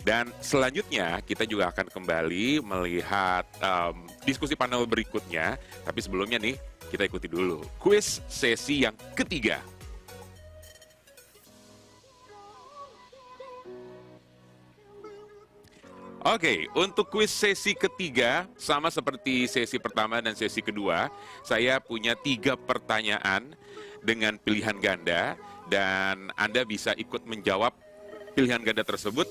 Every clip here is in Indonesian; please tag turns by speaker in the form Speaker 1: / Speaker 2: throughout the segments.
Speaker 1: Dan selanjutnya kita juga akan kembali melihat diskusi panel berikutnya. Tapi sebelumnya nih, kita ikuti dulu kuis sesi yang ketiga. Oke, untuk kuis sesi ketiga, sama seperti sesi pertama dan sesi kedua, saya punya 3 pertanyaan dengan pilihan ganda, dan Anda bisa ikut menjawab pilihan ganda tersebut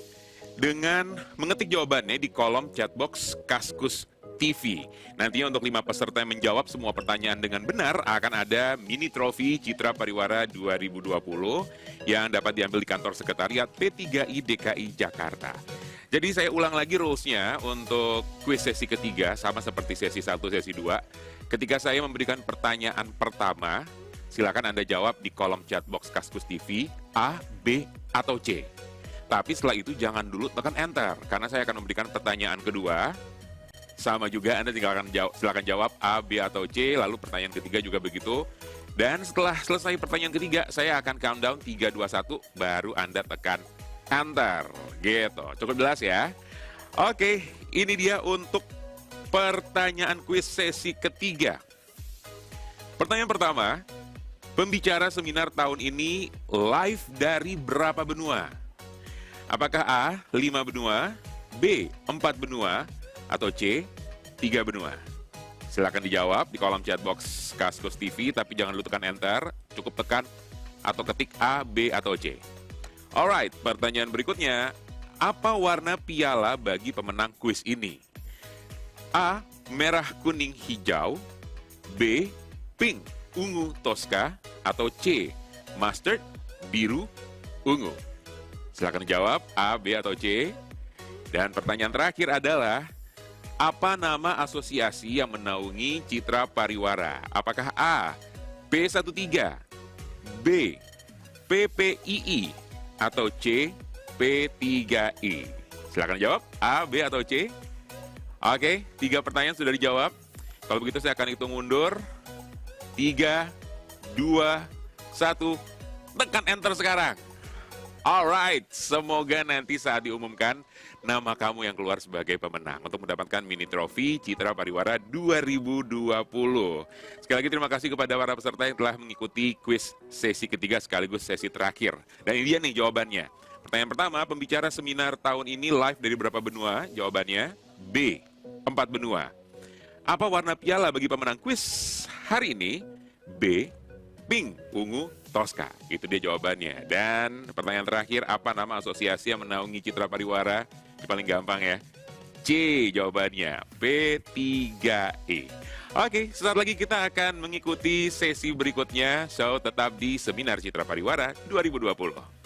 Speaker 1: dengan mengetik jawabannya di kolom chatbox Kaskus TV. Nantinya untuk 5 peserta yang menjawab semua pertanyaan dengan benar, akan ada mini trofi Citra Pariwara 2020 yang dapat diambil di kantor sekretariat P3I DKI Jakarta. Jadi saya ulang lagi rules-nya untuk kuis sesi ketiga, sama seperti sesi 1, sesi 2. Ketika saya memberikan pertanyaan pertama, silakan Anda jawab di kolom chatbox Kaskus TV, A, B, atau C. Tapi setelah itu jangan dulu tekan enter, karena saya akan memberikan pertanyaan kedua. Sama juga Anda silakan jawab A, B, atau C, lalu pertanyaan ketiga juga begitu. Dan setelah selesai pertanyaan ketiga, saya akan countdown 3, 2, 1, baru Anda tekan enter, gitu. Cukup jelas ya? Oke, ini dia untuk pertanyaan kuis sesi ketiga. Pertanyaan pertama, pembicara seminar tahun ini live dari berapa benua? Apakah A, 5 benua, B, 4 benua, atau C, 3 benua? Silakan dijawab di kolom chatbox Kaskus TV, tapi jangan dulu tekan enter, cukup tekan atau ketik A, B, atau C. Alright, pertanyaan berikutnya, apa warna piala bagi pemenang kuis ini? A, merah, kuning, hijau, B, pink, ungu, toska, atau C, mustard, biru, ungu. Silakan jawab A, B, atau C. Dan pertanyaan terakhir adalah, apa nama asosiasi yang menaungi Citra Pariwara? Apakah A, P13, B, PPII, atau C, P3I? Silakan jawab A, B, atau C. Oke, 3 pertanyaan sudah dijawab. Kalau begitu saya akan hitung mundur. 3, 2, 1, tekan enter sekarang. Alright, semoga nanti saat diumumkan nama kamu yang keluar sebagai pemenang untuk mendapatkan mini trofi Citra Pariwara 2020. Sekali lagi terima kasih kepada para peserta yang telah mengikuti kuis sesi ketiga sekaligus sesi terakhir. Dan ini dia nih jawabannya. Pertanyaan pertama, pembicara seminar tahun ini live dari berapa benua? Jawabannya B, 4 benua. Apa warna piala bagi pemenang kuis hari ini? B, pink, ungu, toska. Itu dia jawabannya. Dan pertanyaan terakhir, apa nama asosiasi yang menaungi Citra Pariwara? Ini paling gampang ya. C jawabannya, P3E. Oke, sesaat lagi kita akan mengikuti sesi berikutnya. So, tetap di Seminar Citra Pariwara 2020.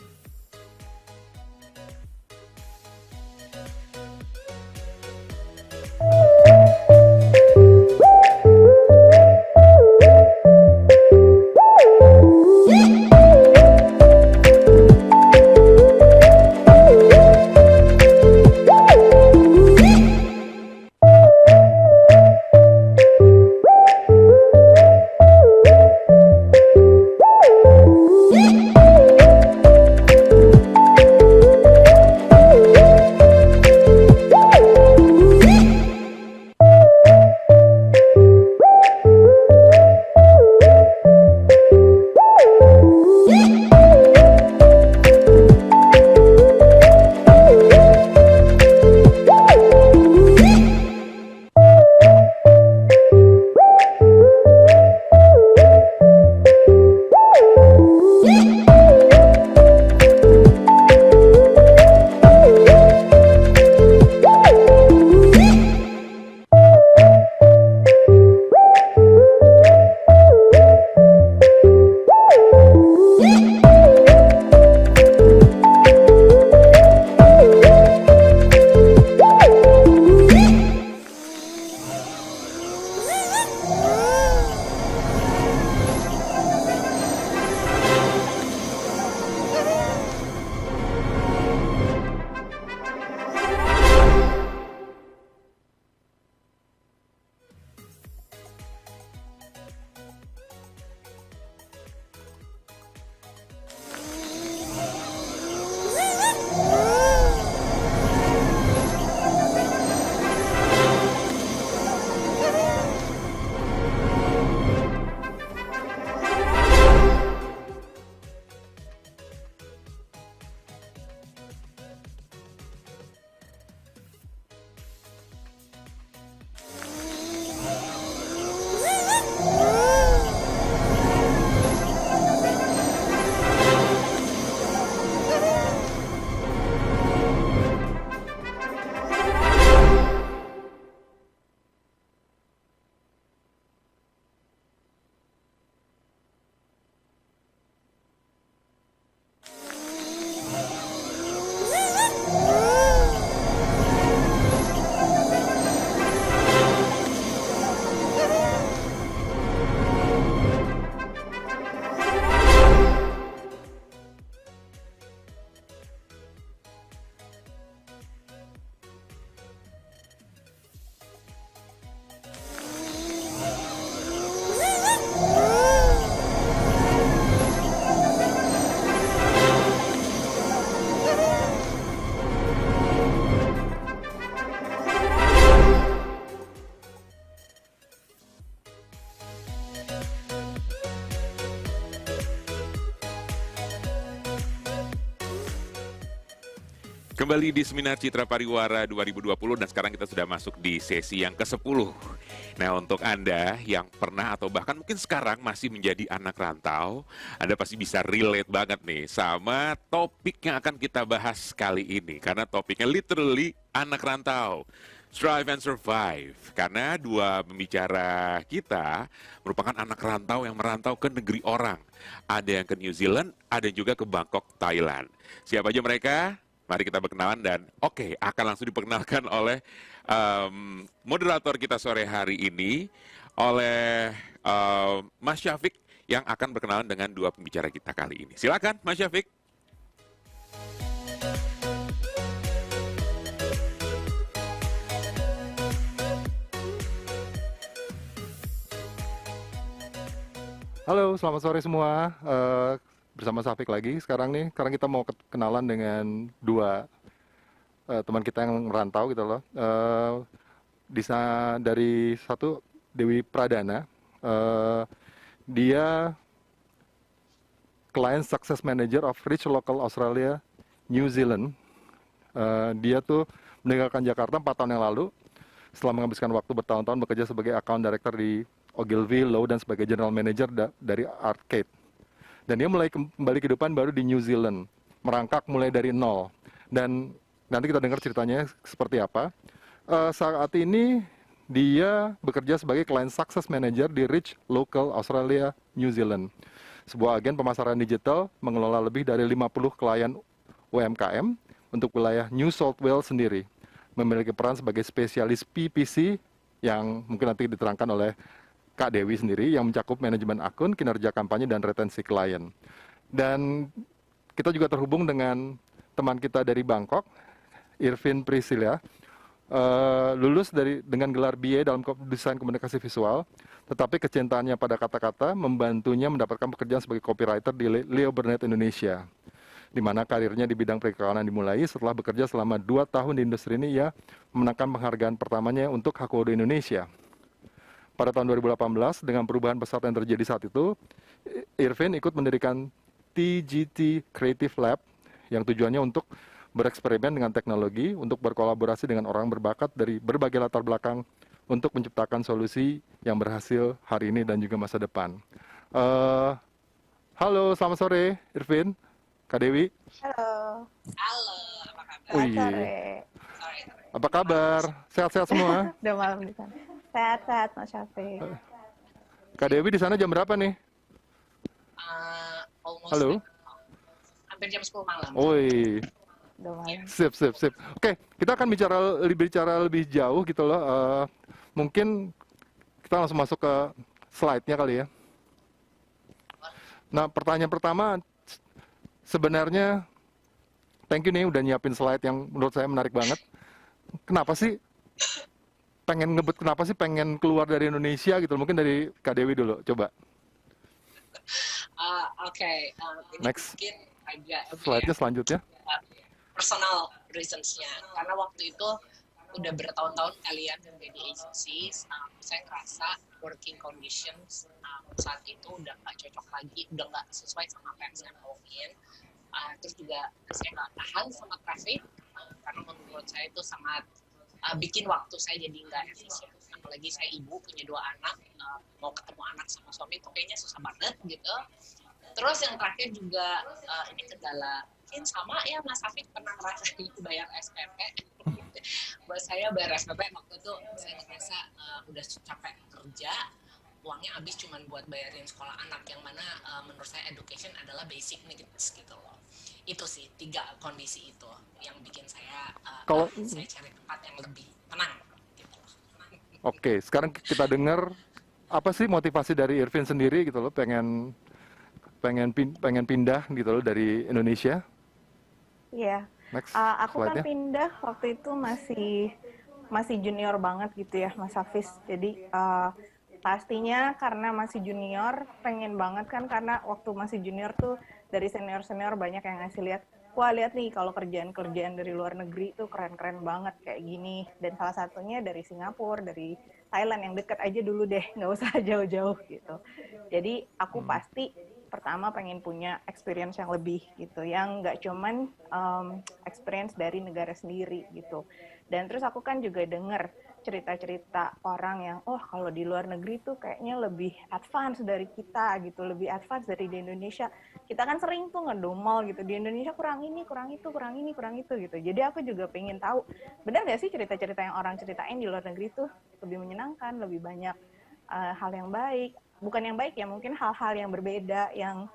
Speaker 1: Kembali di Seminar Citra Pariwara 2020 dan sekarang kita sudah masuk di sesi yang ke-10. Nah, untuk Anda yang pernah atau bahkan mungkin sekarang masih menjadi anak rantau, Anda pasti bisa relate banget nih sama topik yang akan kita bahas kali ini. Karena topiknya literally anak rantau. Strive and Survive. Karena dua pembicara kita merupakan anak rantau yang merantau ke negeri orang. Ada yang ke New Zealand, ada juga ke Bangkok, Thailand. Siapa aja mereka? Mari kita berkenalan dan akan langsung diperkenalkan oleh moderator kita sore hari ini, oleh Mas Syafiq yang akan berkenalan dengan dua pembicara kita kali ini. Silakan Mas Syafiq.
Speaker 2: Halo, selamat sore semua. Bersama Safik lagi sekarang kita mau kenalan dengan dua teman kita yang merantau gitu loh. Dari satu Dewi Pradana, dia Client Success Manager of Rich Local Australia, New Zealand. Dia tuh meninggalkan Jakarta 4 tahun yang lalu setelah menghabiskan waktu bertahun-tahun bekerja sebagai account director di Ogilvy Law dan sebagai general manager dari Arcade. Dan dia mulai kembali kehidupan baru di New Zealand, merangkak mulai dari nol. Dan nanti kita dengar ceritanya seperti apa. Saat ini dia bekerja sebagai Client Success Manager di Rich Local Australia, New Zealand. Sebuah agen pemasaran digital mengelola lebih dari 50 klien UMKM untuk wilayah New South Wales sendiri. Memiliki peran sebagai spesialis PPC yang mungkin nanti diterangkan oleh Kak Dewi sendiri yang mencakup manajemen akun, kinerja kampanye, dan retensi klien. Dan kita juga terhubung dengan teman kita dari Bangkok, Irvin Priscilla, lulus dengan gelar BA dalam desain komunikasi visual, tetapi kecintaannya pada kata-kata membantunya mendapatkan pekerjaan sebagai copywriter di Leo Burnett Indonesia, di mana karirnya di bidang periklanan dimulai setelah bekerja selama 2 tahun di industri ini. Ia memenangkan penghargaan pertamanya untuk HKOD Indonesia. Pada tahun 2018, dengan perubahan pesat yang terjadi saat itu, Irvin ikut mendirikan TGT Creative Lab yang tujuannya untuk bereksperimen dengan teknologi, untuk berkolaborasi dengan orang berbakat dari berbagai latar belakang untuk menciptakan solusi yang berhasil hari ini dan juga masa depan. Halo, selamat sore Irvin, Kak Dewi.
Speaker 3: Halo.
Speaker 4: Halo, apa kabar?
Speaker 2: Wih, apa kabar? Sehat-sehat semua?
Speaker 3: Udah malam di sana. Sehat-sehat, Mas Syafiq.
Speaker 2: Kak Dewi di sana jam berapa nih?
Speaker 4: Almost
Speaker 2: Halo.
Speaker 4: hampir jam 10 malam.
Speaker 2: Woi,
Speaker 3: Udah malam.
Speaker 2: sip. Oke, kita akan bicara lebih jauh gitu loh. Mungkin kita langsung masuk ke slide-nya kali ya. Nah, pertanyaan pertama, sebenarnya thank you nih udah nyiapin slide yang menurut saya menarik banget. Kenapa sih pengen keluar dari Indonesia gitu? Mungkin dari Kak Dewi dulu, coba.
Speaker 4: Oke, ini
Speaker 2: Next.
Speaker 4: mungkin agak
Speaker 2: Slide-nya selanjutnya.
Speaker 4: personal reasons-nya. Karena waktu itu udah bertahun-tahun kalian kerja di agency, saya ngerasa working conditions saat itu udah nggak cocok lagi, udah nggak sesuai sama apa yang saya mauin. Terus juga saya nggak tahan sama traffic, karena menurut saya itu sangat bikin waktu saya jadi nggak efisien. Apalagi saya ibu, punya 2 anak, mau ketemu anak sama suami itu kayaknya susah banget gitu. Terus yang terakhir juga ini kendala, mungkin sama ya Mas Afif pernah ngerasain bayar SPP. Buat saya bayar SPP waktu itu saya ngerasa udah capek kerja, uangnya habis cuma buat bayarin sekolah anak, yang mana menurut saya education adalah basic needs gitu loh. Itu sih 3 kondisi itu yang bikin saya saya cari tempat yang lebih tenang gitu loh.
Speaker 2: Oke, sekarang kita dengar apa sih motivasi dari Irvin sendiri gitu loh, pengen pindah gitu loh dari Indonesia.
Speaker 3: Iya.
Speaker 2: Next
Speaker 3: Aku kan
Speaker 2: slide-nya.
Speaker 3: pindah waktu itu masih junior banget gitu ya, Mas Hafiz. Jadi pastinya karena masih junior, pengen banget kan, karena waktu masih junior tuh dari senior-senior banyak yang ngasih lihat, wah lihat nih kalau kerjaan-kerjaan dari luar negeri tuh keren-keren banget kayak gini. Dan salah satunya dari Singapura, dari Thailand yang deket aja dulu deh, nggak usah jauh-jauh gitu. Jadi aku pasti pertama pengen punya experience yang lebih gitu, yang nggak cuman experience dari negara sendiri gitu. Dan terus aku kan juga denger cerita-cerita orang yang, oh kalau di luar negeri tuh kayaknya lebih advance dari kita gitu, lebih advance dari di Indonesia. Kita kan sering tuh ngedomol gitu, di Indonesia kurang ini, kurang itu, kurang ini, kurang itu gitu. Jadi aku juga pengen tahu, benar nggak sih cerita-cerita yang orang ceritain di luar negeri tuh lebih menyenangkan, lebih banyak hal yang baik, bukan yang baik ya, mungkin hal-hal yang berbeda yang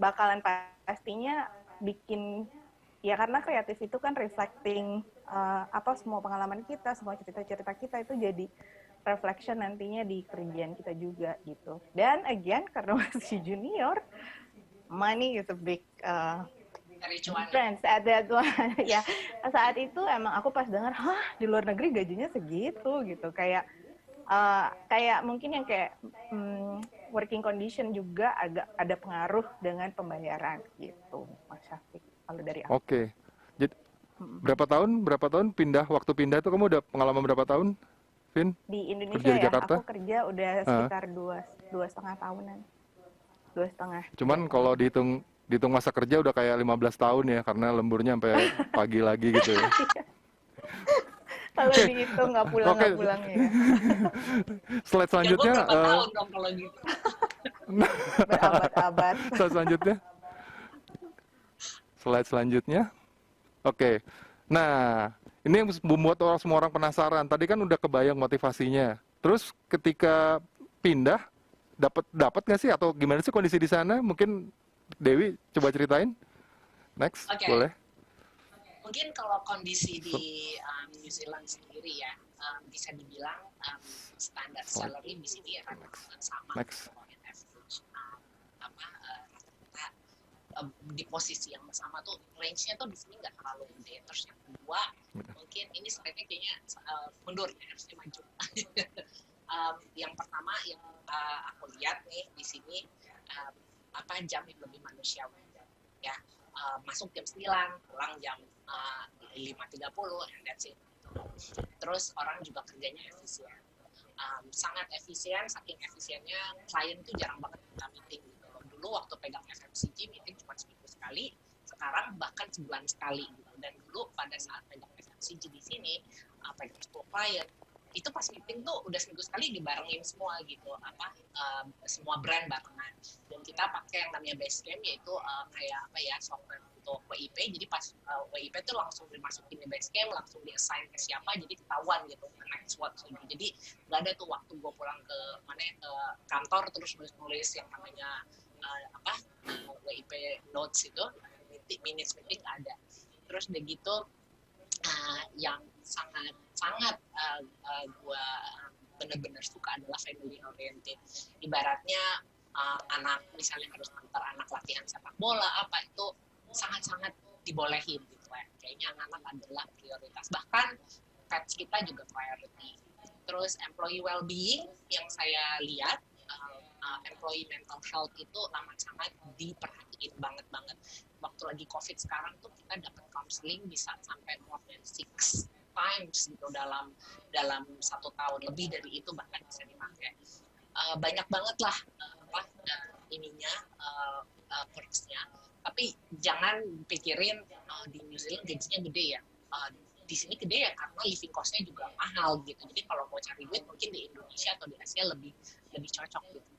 Speaker 3: bakalan pastinya bikin, ya karena kreatif itu kan reflecting apa semua pengalaman kita, semua cerita-cerita kita itu jadi reflection nantinya di kerjaan kita juga gitu. Dan again karena masih junior, money is a big difference at that one. Ya saat itu emang aku pas dengar, hah di luar negeri gajinya segitu gitu, kayak mungkin yang kayak working condition juga agak ada pengaruh dengan pembayaran gitu, Mas Syafiq. Kalau dari aku.
Speaker 2: Oke. Jadi berapa tahun waktu pindah itu kamu udah pengalaman berapa tahun, Vin?
Speaker 3: Di Indonesia
Speaker 2: Kerja di
Speaker 3: ya,
Speaker 2: Jakarta?
Speaker 3: aku kerja udah sekitar dua setengah tahunan. 2,5.
Speaker 2: Cuman kalau dihitung masa kerja udah kayak 15 tahun ya, karena lemburnya sampai pagi lagi gitu ya.
Speaker 3: Kalau dihitung nggak pulang ya.
Speaker 2: Slide selanjutnya.
Speaker 4: Ya, gue berapa tahun dong kalau gitu.
Speaker 3: Berabad-abad.
Speaker 2: Slide selanjutnya. Oke. Nah, ini yang membuat semua orang penasaran. Tadi kan udah kebayang motivasinya. Terus ketika pindah, dapat nggak sih atau gimana sih kondisi di sana? Mungkin Dewi coba ceritain. Next, boleh.
Speaker 4: Mungkin kalau kondisi di New Zealand sendiri ya, bisa dibilang standar salary di sini rata-rata sama. Di posisi yang sama tuh range-nya tuh di sini nggak terlalu gede. Terus yang kedua, mungkin ini sebenarnya kayaknya mundur ya, harusnya maju. Yang pertama yang aku lihat nih di sini jam yang lebih manusiawi ya, masuk jam 9, pulang jam 5.30 and that's it. Terus orang juga kerjanya efisien, sangat efisien, saking efisiennya klien tuh jarang banget buka meeting gitu. Dulu waktu pegang FMCG meeting cuma seminggu sekali, sekarang bahkan sebulan sekali gitu. Dan dulu pada saat pegang FMCG di sini, pegang 10 klien, itu pas meeting tuh udah seminggu sekali dibarengin semua gitu, semua brand barengan. Dan kita pakai yang namanya Basecamp, yaitu kayak software untuk WIP. Jadi pas WIP tuh langsung dimasukin di Basecamp, langsung di-assign ke siapa, jadi ketahuan gitu next what gitu. Jadi nggak ada tuh waktu gue pulang ke kantor terus nulis yang namanya WIP notes itu, minutes meeting nggak ada. Terus udah gitu yang sangat gue benar-benar suka adalah family oriented. Ibaratnya anak misalnya harus antar anak latihan sepak bola itu sangat dibolehin gitu ya. Kayaknya anak-anak adalah prioritas. Bahkan pets kita juga priority. Terus employee well-being yang saya lihat, employee mental health itu amat sangat diperhatiin banget. Waktu lagi COVID sekarang tuh kita dapat counseling bisa sampai more than 6 times gitu dalam 1 tahun, lebih dari itu bahkan bisa dipakai. Banyak banget lah perksnya. Tapi jangan pikirin di New Zealand gajinya gede ya. Di sini gede ya karena living cost-nya juga mahal gitu. Jadi kalau mau cari duit mungkin di Indonesia atau di Asia lebih cocok gitu.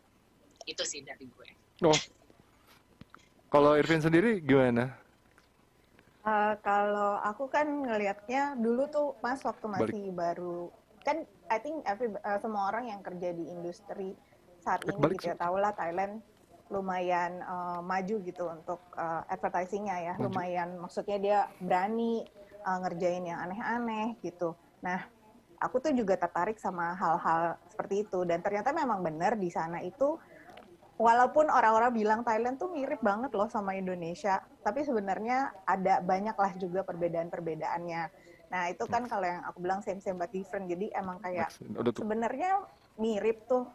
Speaker 4: Itu sih dari gue.
Speaker 2: Oh. Kalau Irvin sendiri gimana?
Speaker 3: Kalau aku kan ngelihatnya dulu tuh Mas waktu masih baru, kan I think semua orang yang kerja di industri saat ini gitu ya, tahulah Thailand lumayan maju gitu untuk advertising-nya ya, lumayan, maksudnya dia berani ngerjain yang aneh-aneh gitu. Nah, aku tuh juga tertarik sama hal-hal seperti itu, dan ternyata memang benar di sana itu, walaupun orang-orang bilang Thailand tuh mirip banget loh sama Indonesia, tapi sebenarnya ada banyak lah juga perbedaan-perbedaannya. Nah itu kan kalau yang aku bilang same but different, jadi emang kayak sebenarnya mirip tuh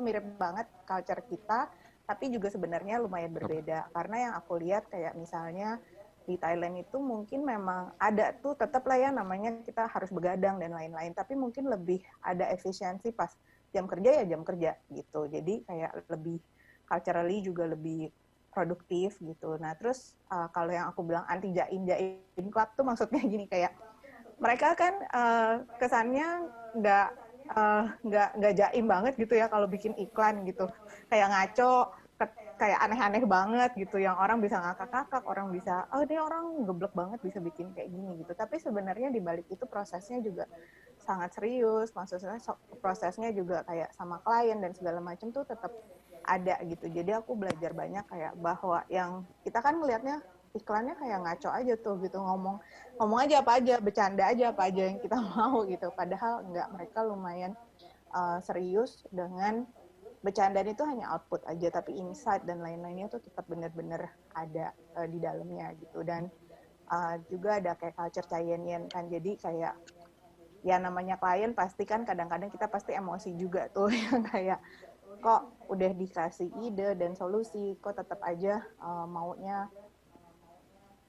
Speaker 3: mirip banget culture kita, tapi juga sebenarnya lumayan berbeda. Karena yang aku lihat kayak misalnya di Thailand itu mungkin memang ada tuh tetap lah ya namanya kita harus begadang dan lain-lain, tapi mungkin lebih ada efisiensi pas jam kerja ya jam kerja gitu. Jadi kayak lebih culturally juga lebih produktif gitu. Nah terus kalau yang aku bilang anti jaim club tuh maksudnya gini, kayak mereka kan kesannya nggak jaim banget gitu ya kalau bikin iklan gitu, kayak ngaco, kayak aneh-aneh banget gitu, yang orang bisa ngakak-ngakak, orang bisa oh ini orang geblek banget bisa bikin kayak gini gitu. Tapi sebenarnya di balik itu prosesnya juga sangat serius, maksudnya prosesnya juga kayak sama klien dan segala macam tuh tetap ada gitu. Jadi aku belajar banyak kayak bahwa yang kita kan ngelihatnya iklannya kayak ngaco aja tuh gitu, ngomong aja apa aja, bercanda aja apa aja yang kita mau gitu. Padahal enggak, mereka lumayan serius dengan bercandaan itu hanya output aja, tapi insight dan lain-lainnya tuh tetap benar-benar ada di dalamnya gitu. Dan juga ada kayak culture Chinese kan, jadi kayak ya namanya klien pasti kan kadang-kadang kita pasti emosi juga tuh yang kayak kok udah dikasih ide dan solusi kok tetap aja maunya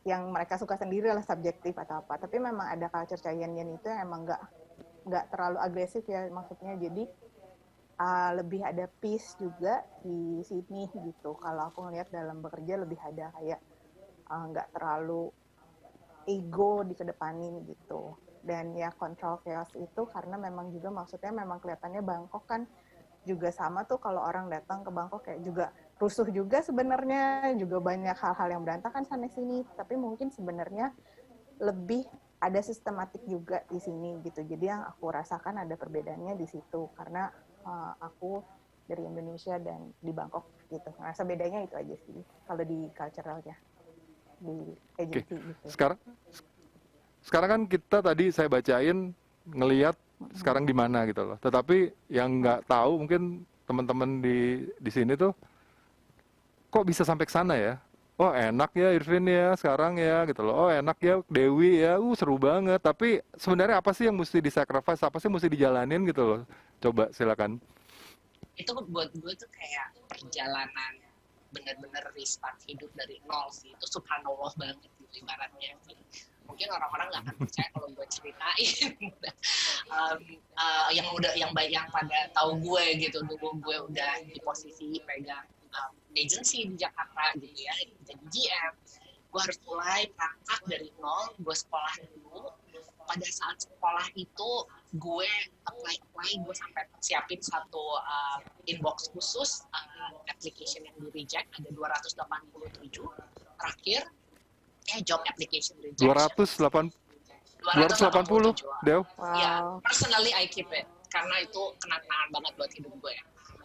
Speaker 3: yang mereka suka sendiri lah, subjektif atau apa. Tapi memang ada culture Chinese itu yang emang nggak terlalu agresif ya maksudnya, jadi lebih ada peace juga di sini gitu. Kalau aku ngelihat dalam bekerja lebih ada kayak nggak terlalu ego dikedepanin gitu. Dan ya control chaos itu karena memang juga maksudnya memang kelihatannya Bangkok kan juga sama tuh, kalau orang datang ke Bangkok kayak juga rusuh juga sebenarnya, juga banyak hal-hal yang berantakan sana sini, tapi mungkin sebenarnya lebih ada sistematik juga di sini gitu. Jadi yang aku rasakan ada perbedaannya di situ karena aku dari Indonesia dan di Bangkok gitu. Ngerasa bedanya itu aja sih kalau di culturalnya di agency gitu.
Speaker 2: Sekarang kan kita tadi saya bacain ngelihat sekarang di mana gitu loh. Tetapi yang nggak tahu mungkin teman-teman di sini tuh kok bisa sampai ke sana ya? Oh enak ya Irvin ya sekarang ya gitu loh. Oh enak ya Dewi ya, seru banget. Tapi sebenarnya apa sih yang mesti disacrifice? Apa sih yang mesti dijalanin gitu loh? Coba silakan.
Speaker 4: Itu buat gue tuh kayak perjalanan bener-bener restart hidup dari nol sih. Itu subhanallah banget gitu ibaratnya. Mungkin orang-orang nggak akan percaya kalau gue ceritain yang pada tahu gue gitu, dulu gue udah di posisi pegang agency di Jakarta gitu ya, jadi GM. Gue harus mulai merangkak dari nol. Gue sekolah dulu. Pada saat sekolah itu gue apply, gue sampai siapin satu inbox khusus application yang di reject ada 287. Terakhir job application rejection
Speaker 2: 280 Dew.
Speaker 3: Wow.
Speaker 4: Ya, personally I keep it karena itu kenangan banget buat hidup gue.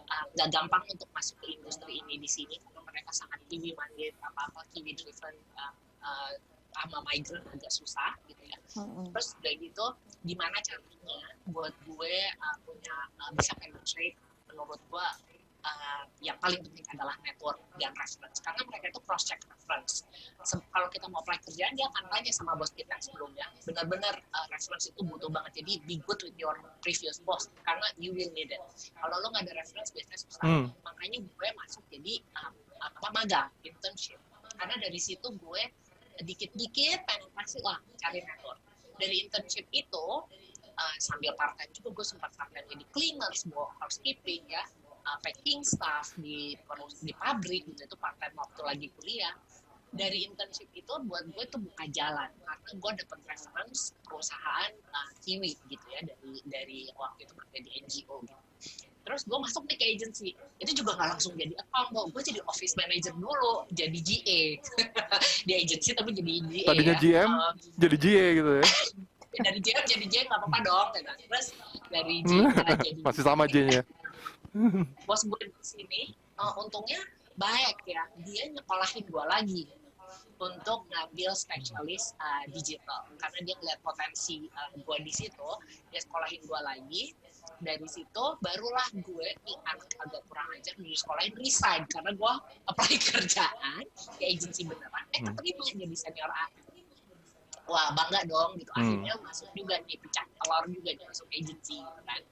Speaker 4: Gak gampang untuk masuk ke industri ini di sini karena mereka sangat kiwi minded, apa-apa kiwi driven, sama migrant agak susah gitu ya. Terus udah gitu gimana caranya buat gue punya bisa penetrate, menurut gue yang paling penting adalah network dan reference, karena mereka itu cross check reference. Kalau kita mau apply kerjaan dia akan tanya sama bos kita sebelumnya, benar-benar reference itu butuh banget. Jadi be good with your previous boss karena you will need it. Kalau lo nggak ada reference biasanya susah. Makanya gue masuk jadi magang, internship, karena dari situ gue dikit-dikit penetrasi lah, cari network. Dari internship itu sambil part time juga gue sempat part time jadi cleaners, housekeeping ya, packing staff di pabrik gitu, itu part time waktu lagi kuliah. Dari internship itu buat gue tuh buka jalan karena gue dapet reference perusahaan Kiwi gitu ya, dari waktu itu kerja di NGO gitu. Terus gue masuk nih ke agency, itu juga nggak langsung jadi account, gue jadi office manager dulu, jadi GA di agency tapi jadi GA.
Speaker 2: Tadinya ya. GM jadi GA gitu ya.
Speaker 4: Dari GM jadi GA nggak apa-apa dong, gitu. Terus dari GA jadi
Speaker 2: masih sama J-nya.
Speaker 4: Bos gue di sini, untungnya baik ya, dia nyekolahin gue lagi untuk ngambil spesialis digital karena dia ngeliat potensi gue di situ, dia sekolahin gue lagi. Dari situ barulah gue anak agak kurang ajar di sekolahin resign karena gue apply kerjaan di agensi beneran, keterima jadi senior A. Wah bangga dong gitu, akhirnya masuk juga nih, pecah telur juga nih masuk agensi gitu kan.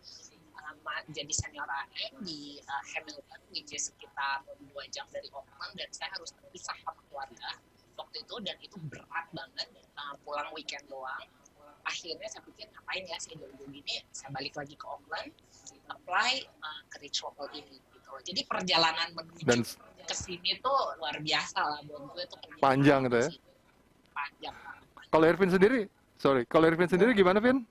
Speaker 4: Jadi senior AM di Hamilton, which is sekitar 2 jam dari Auckland, dan saya harus terpisah sama keluarga waktu itu, dan itu berat banget, pulang weekend doang. akhirnya saya pikir ngapain ya saya jauh-jauh gini, saya balik lagi ke Auckland, apply ke Rich Local ini gitu. Jadi perjalanan menuju ke sini tuh luar biasa lah buat gue tuh.
Speaker 2: Panjang gitu ya.
Speaker 4: Panjang.
Speaker 2: Kalau Irvin sendiri gimana, Vin?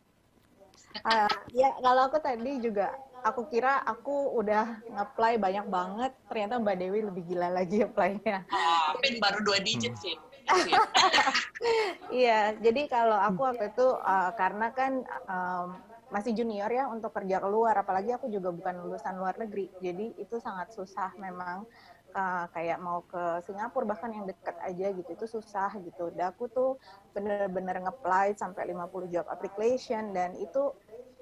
Speaker 3: Ya, kalau aku tadi juga, aku kira aku udah nge-apply banyak banget, ternyata Mbak Dewi lebih gila lagi apply-nya.
Speaker 4: Pin baru 2 digit sih.
Speaker 3: Iya, jadi kalau aku waktu itu karena kan masih junior ya untuk kerja keluar, apalagi aku juga bukan lulusan luar negeri, jadi itu sangat susah memang. Kayak mau ke Singapura bahkan yang dekat aja gitu itu susah gitu. Dan aku tuh bener-bener nge-apply sampai 50 job application, dan itu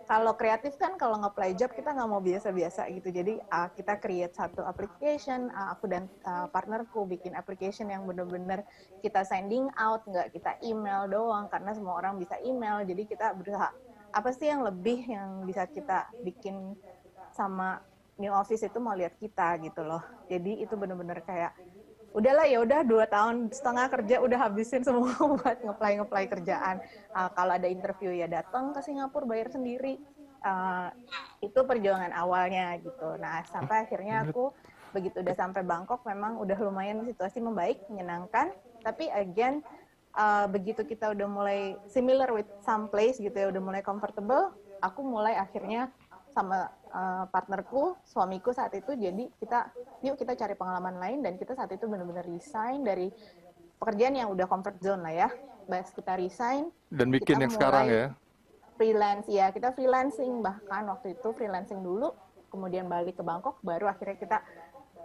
Speaker 3: kalau kreatif kan kalau nge-apply job kita nggak mau biasa-biasa gitu. Jadi kita create satu application, aku dan partnerku bikin application yang bener-bener kita sending out, nggak kita email doang karena semua orang bisa email. Jadi kita berusaha apa sih yang lebih yang bisa kita bikin sama new office itu mau lihat kita gitu loh. Jadi itu bener-bener kayak udahlah ya udah 2,5 tahun kerja udah habisin semua buat ngeplay kerjaan. Kalau ada interview ya datang ke Singapura bayar sendiri. Itu perjuangan awalnya gitu. Nah sampai akhirnya aku begitu udah sampai Bangkok memang udah lumayan situasi membaik, menyenangkan. Tapi again begitu kita udah mulai similar with some place gitu ya, udah mulai comfortable, aku mulai akhirnya sama partnerku, suamiku saat itu, jadi yuk kita cari pengalaman lain, dan kita saat itu benar-benar resign dari pekerjaan yang udah comfort zone lah ya. Bahas kita resign
Speaker 2: dan bikin yang sekarang ya.
Speaker 3: Freelance ya, kita freelancing, bahkan waktu itu freelancing dulu, kemudian balik ke Bangkok, baru akhirnya kita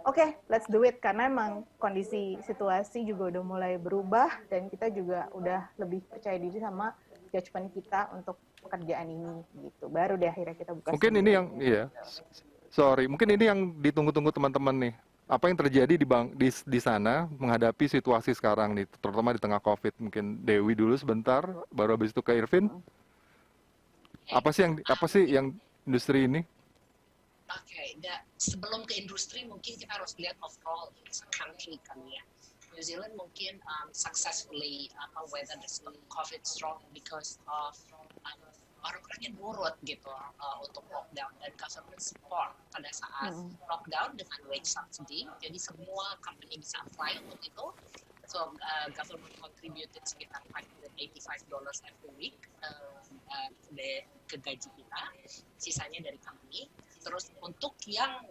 Speaker 3: oke, let's do it, karena emang kondisi situasi juga udah mulai berubah dan kita juga udah lebih percaya diri sama judgement kita untuk pekerjaan ini gitu. Baru deh akhirnya kita buka.
Speaker 2: Mungkin ini yang mungkin ini yang ditunggu-tunggu teman-teman nih. Apa yang terjadi di sana menghadapi situasi sekarang nih, terutama di tengah Covid. Mungkin Dewi dulu sebentar, baru habis itu ke Irvin. Apa sih yang industri ini?
Speaker 4: Oke, sebelum ke industri mungkin kita harus lihat overall as a country kali ya. New Zealand mungkin successfully weather this COVID strong because of orang-orangnya nurut gitu untuk lockdown dan government support pada saat lockdown dengan wage subsidy. Jadi semua company bisa apply untuk itu. So government contributed sekitar $585 every week ke gaji kita, sisanya dari company. Terus untuk yang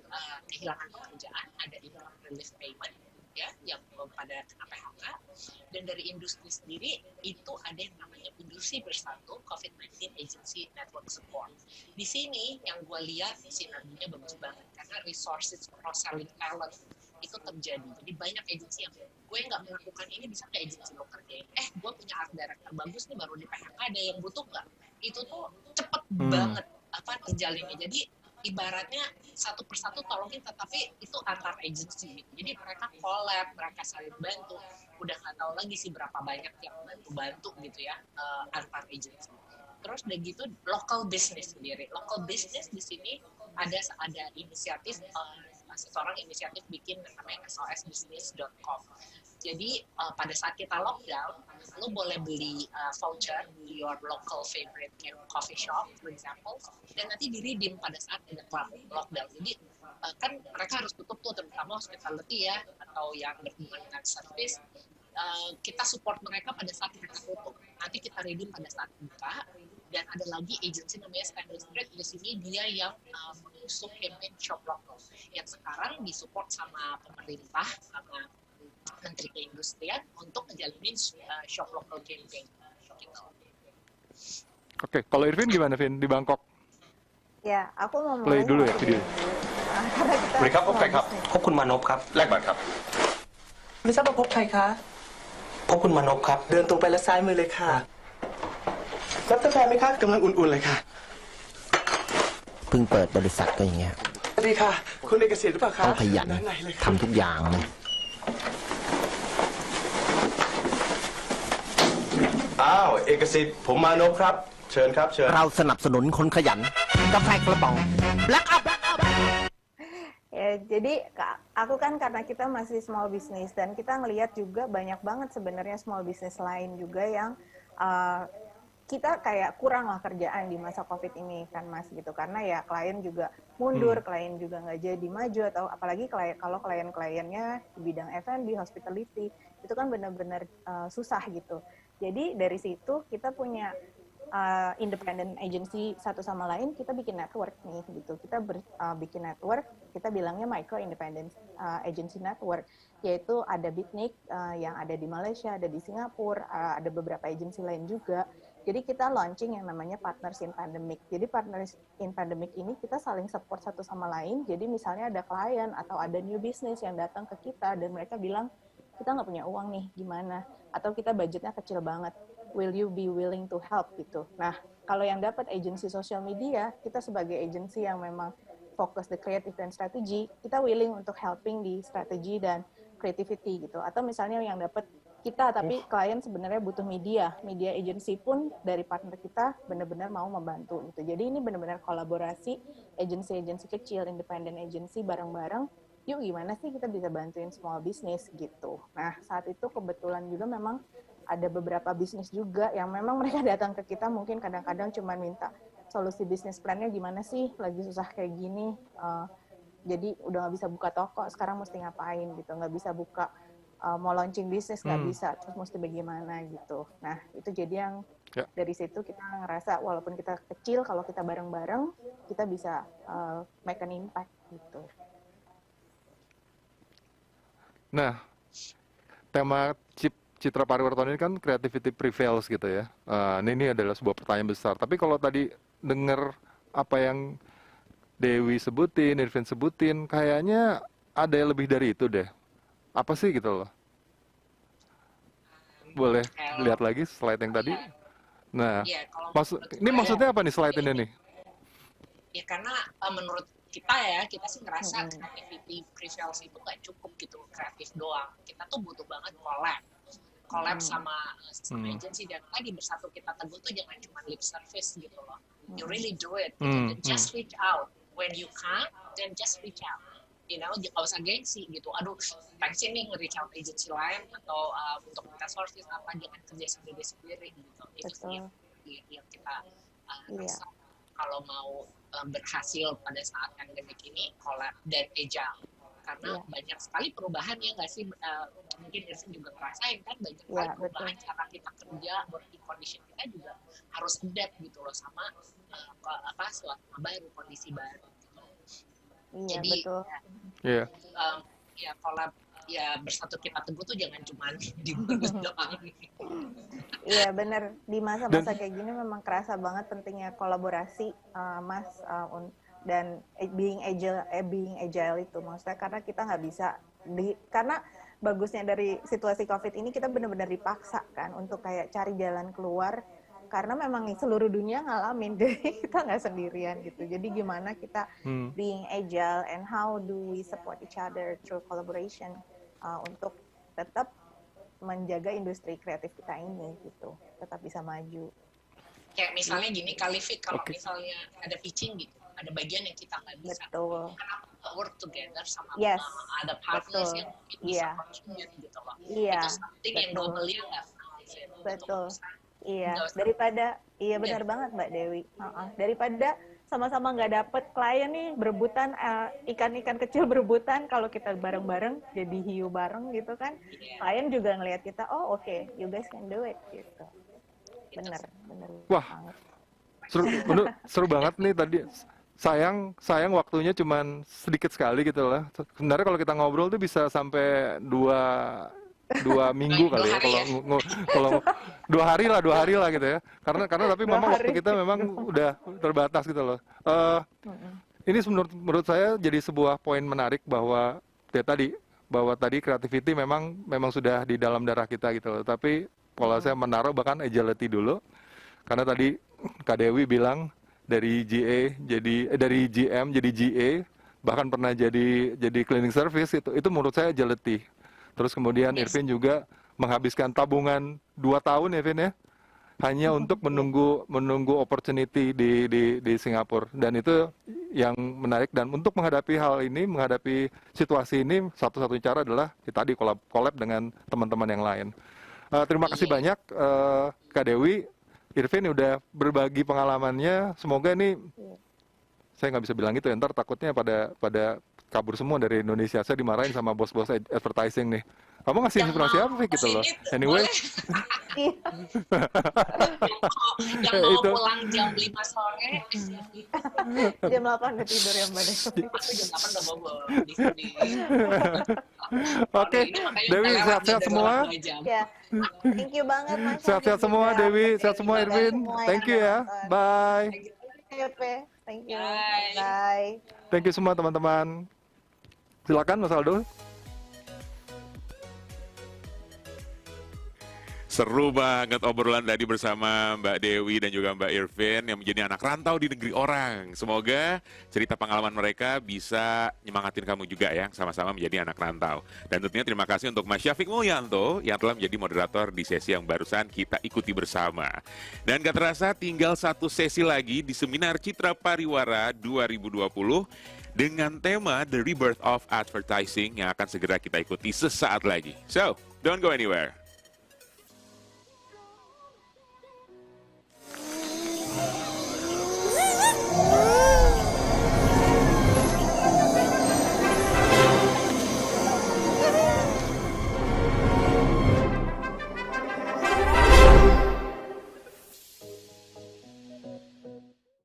Speaker 4: kehilangan pekerjaan ada income relief payment ya yang pada kena PHK, dan dari industri sendiri itu ada yang namanya Industri Bersatu COVID-19 Agency Network Support. Di sini yang gue lihat sinerginya bagus banget karena resources cross-selling talent itu terjadi. Jadi banyak agensi yang gue nggak melakukan ini bisa ke agensi lo kerjain. Gue punya art director bagus nih baru di PHK, ada yang butuh nggak? Itu tuh cepet banget terjalinnya. Jadi ibaratnya satu persatu tolongin, tetapi itu antar agensi gitu. Jadi mereka collab, mereka saling bantu. Udah nggak tahu lagi sih berapa banyak yang bantu gitu ya antar agensi. Terus udah gitu local business sendiri. Local business di sini ada inisiatif seseorang inisiatif bikin namanya sosbusiness.com. Jadi pada saat kita lockdown, lo boleh beli voucher di your local favorite coffee shop, for example, dan nanti di-redeem pada saat ada club lockdown. Jadi kan mereka harus tutup tuh, terutama hospitality ya, atau yang berhubungan dengan service. Kita support mereka pada saat mereka tutup. Nanti kita redeem pada saat buka. Dan ada lagi agency namanya Stanley Street, di sini dia yang mengusung campaign Shop Local yang sekarang disupport sama pemerintah, sama Menteri Keindustrian untuk ngejalanin Shop Local campaign. Gitu.
Speaker 2: Oke, kalau Irvin gimana, Vin, di Bangkok?
Speaker 3: Ya, aku mau
Speaker 2: play dulu ya video.
Speaker 5: สวัสดีครับพบใครครับพบคุณมานพครับแลกบัตรครับไม่ทราบว่าพบใครคะพบคุณมานพครับเดินตรงไปและซ้ายมือเลยค่ะรับกาแฟไหมคะกำลังอุ่นๆเลยค่ะ
Speaker 6: เพิ่งเปิดบริษัทก็อย่างเงี้ย
Speaker 5: สวัสดีค่ะคุณเอกสิทธิ์หรือเปล่าคะ
Speaker 6: ต้องขยัน
Speaker 5: ด้านในเลยค่ะ
Speaker 6: ทำทุกอย่างเลย
Speaker 5: อ้าวเอกสิทธิ์ผมมานพครับเชิญครับเชิญ
Speaker 6: เราสนับสนุนคนขยันกาแฟกระป๋อง Black Up
Speaker 3: Ya, jadi aku kan karena kita masih small business dan kita ngelihat juga banyak banget sebenarnya small business lain juga yang kita kayak kurang lah kerjaan di masa COVID ini kan Mas gitu, karena ya klien juga mundur, klien juga nggak jadi maju, atau apalagi kalau klien-kliennya di bidang F&B, hospitality, itu kan benar-benar susah gitu. Jadi dari situ kita punya independent agency satu sama lain, kita bikin network nih gitu. Kita bikin network, kita bilangnya micro independent agency network, yaitu ada Bitnik yang ada di Malaysia, ada di Singapura, ada beberapa agensi lain juga. Jadi kita launching yang namanya Partners in Pandemic. Jadi Partners in Pandemic ini kita saling support satu sama lain. Jadi misalnya ada klien atau ada new business yang datang ke kita dan mereka bilang, kita nggak punya uang nih, gimana? Atau kita budgetnya kecil banget, will you be willing to help gitu. Nah, kalau yang dapat agensi social media, kita sebagai agensi yang memang fokus the creative dan strategi, kita willing untuk helping di strategi dan creativity gitu. Atau misalnya yang dapat kita, tapi klien sebenarnya butuh media agency pun dari partner kita benar-benar mau membantu gitu. Jadi ini benar-benar kolaborasi agensi-agensi kecil, independent agency bareng-bareng. Yuk gimana sih kita bisa bantuin small business gitu. Nah saat itu kebetulan juga memang ada beberapa bisnis juga yang memang mereka datang ke kita mungkin kadang-kadang cuma minta solusi bisnis plannya gimana sih, lagi susah kayak gini. Jadi udah nggak bisa buka toko, sekarang mesti ngapain gitu, nggak bisa buka mau launching bisnis nggak bisa, terus mesti bagaimana gitu. Nah itu jadi yang dari situ kita ngerasa walaupun kita kecil, kalau kita bareng-bareng kita bisa make an impact gitu.
Speaker 2: Nah, tema Citra Pariwartona ini kan creativity prevails gitu ya. Ini adalah sebuah pertanyaan besar. Tapi kalau tadi dengar apa yang Dewi sebutin, Irvin sebutin, kayaknya ada yang lebih dari itu deh. Apa sih gitu loh? Boleh lihat lagi slide yang tadi? Nah, ini maksudnya apa nih slide ini nih?
Speaker 4: Ya karena menurut kita sih ngerasa creativity prevails itu nggak cukup gitu, kreatif doang. Kita tuh butuh banget collab sama agency, dan tadi bersatu kita teguh tuh jangan cuma lip service gitu loh. You really do it. Gitu. Just reach out when you can, then just reach out. You know, nggak usah gengsi gitu. Aduh, pengen nih nge-reach out agency lain atau untuk minta service apa, jangan kerja sendiri gitu. Itu sih yang kita rasa kalau mau berhasil pada saat pandemik ini, collab dan agile. Karena banyak sekali perubahan ya nggak sih, mungkin Irvin juga ngerasain kan, banyak sekali perubahan cara kita kerja, working condition kita juga harus adapt gitu loh sama suatu baru, kondisi baru gitu. Jadi
Speaker 3: betul.
Speaker 4: Ya collab, ya bersatu kita teguh tuh jangan cuma di mulut doang.
Speaker 3: Iya benar, di masa-masa kayak gini memang kerasa banget pentingnya kolaborasi, Mas, dan being agile itu maksudnya, karena kita nggak bisa karena bagusnya dari situasi COVID ini kita benar-benar dipaksa kan untuk kayak cari jalan keluar, karena memang seluruh dunia ngalamin, jadi kita nggak sendirian gitu. Jadi gimana kita being agile and how do we support each other through collaboration untuk tetap menjaga industri kreatif kita ini gitu, tetap bisa maju.
Speaker 4: Kayak misalnya gini kali Fit, kalau misalnya ada pitching gitu, ada bagian yang kita nggak bisa, kenapa work together sama ada partners yang bisa contribute gitu loh. Itu something yang double-nya nggak pernah.
Speaker 3: Betul. Iya, daripada benar banget Mbak Dewi. Daripada sama-sama nggak dapet klien nih berebutan, ikan-ikan kecil berebutan, kalau kita bareng-bareng jadi hiu bareng gitu kan, klien juga ngelihat kita, oh oke, you guys can do it gitu. Bener.
Speaker 2: Wah, seru banget nih tadi. Sayang waktunya cuma sedikit sekali gitu lah. Sebenarnya kalau kita ngobrol tuh bisa sampai dua minggu kali ya, kalau 2 hari lah gitu ya. Karena tapi memang waktu kita memang udah terbatas gitu loh. Ini menurut saya jadi sebuah poin menarik bahwa tadi creativity memang sudah di dalam darah kita gitu loh. Tapi kalau saya menaruh bahkan agility dulu, karena tadi Kak Dewi bilang dari GM jadi GA, bahkan pernah jadi cleaning service, itu menurut saya agility. Terus kemudian Irvin juga menghabiskan tabungan 2 tahun ya, Irvin ya, hanya untuk menunggu opportunity di Singapura. Dan itu yang menarik, dan untuk menghadapi hal ini, menghadapi situasi ini, satu-satunya cara adalah tadi collab dengan teman-teman yang lain. Terima kasih banyak Kak Dewi. Irvin udah berbagi pengalamannya. Semoga nih, saya nggak bisa bilang gitu ya, ntar takutnya pada kabur semua dari Indonesia. Saya dimarahin sama bos-bos advertising nih. Kamu ngasih inspirasi apa sih gitu loh. Anyway.
Speaker 4: Yang mau pulang jam 5 sore.
Speaker 3: Jam 8 udah tidur ya Mbak Dewi.
Speaker 4: Aku jam 8 udah bobo di sini.
Speaker 2: Oke, Dewi sehat-sehat semua.
Speaker 3: Ya, thank you banget Mas.
Speaker 2: Sehat-sehat semua Dewi, sehat semua Irvin. Thank you ya. Bye.
Speaker 3: Thank you.
Speaker 4: Bye.
Speaker 3: Bye.
Speaker 2: Thank you semua teman-teman. Silakan Mas Aldo.
Speaker 1: Seru banget obrolan tadi bersama Mbak Dewi dan juga Mbak Irvin yang menjadi anak rantau di negeri orang. Semoga cerita pengalaman mereka bisa nyemangatin kamu juga ya, sama-sama menjadi anak rantau. Dan tentunya terima kasih untuk Mas Syafiq Mulyanto yang telah menjadi moderator di sesi yang barusan kita ikuti bersama. Dan gak terasa tinggal satu sesi lagi di Seminar Citra Pariwara 2020 dengan tema The Rebirth of Advertising yang akan segera kita ikuti sesaat lagi. So, don't go anywhere.